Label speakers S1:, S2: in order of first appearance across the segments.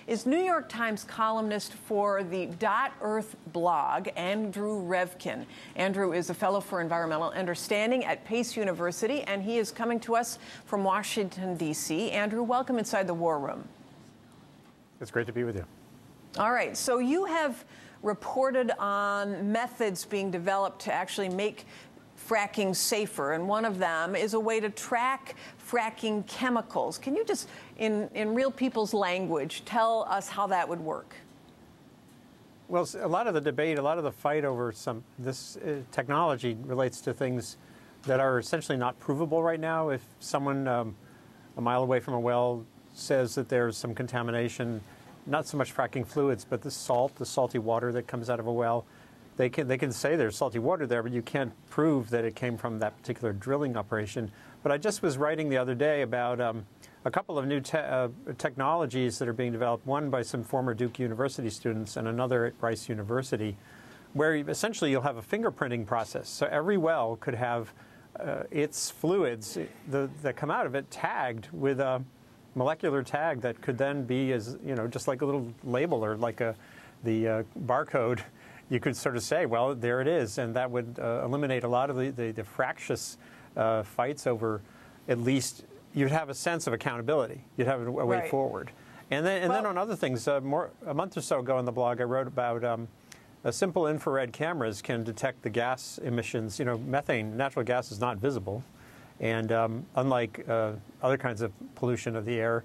S1: is New York Times columnist for the .Earth blog, Andrew Revkin. Andrew is a fellow for environmental understanding at Pace University, and he is coming to us from Washington, D.C. Andrew, welcome inside the War Room.
S2: It's great to be with you.
S1: All right, so you have reported on methods being developed to actually make fracking safer, and one of them is a way to track fracking chemicals. Can you just, in real people's language, tell us how that would work?
S2: Well, a lot of the debate, a lot of the fight over this technology relates to things that are essentially not provable right now. If someone a mile away from a well says that there's some contamination, not so much fracking fluids, but the salty water that comes out of a well, they can say there's salty water there, but you can't prove that it came from that particular drilling operation. But I just was writing the other day about a couple of new technologies that are being developed, one by some former Duke University students and another at Rice University, where essentially you'll have a fingerprinting process. So every well could have its fluids that come out of it tagged with a molecular tag that could then be, as just like a little label or like the barcode. You could sort of say, well, there it is, and that would eliminate a lot of the fractious fights over. At least you'd have a sense of accountability. You'd have a way forward. And then on other things, a month or so ago in the blog, I wrote about simple infrared cameras can detect the gas emissions. Methane, natural gas, is not visible. And unlike other kinds of pollution of the air,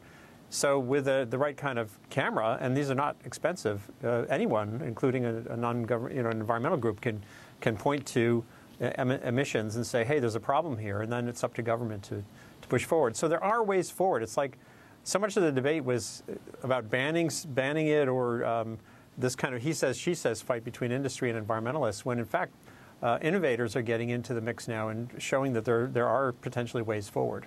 S2: so with the right kind of camera, and these are not expensive, anyone, including a non-government, an environmental group, can point to emissions and say, hey, there's a problem here, and then it's up to government to push forward. So there are ways forward. It's like so much of the debate was about banning it, or this kind of he says, she says fight between industry and environmentalists, when in fact innovators are getting into the mix now and showing that there are potentially ways forward.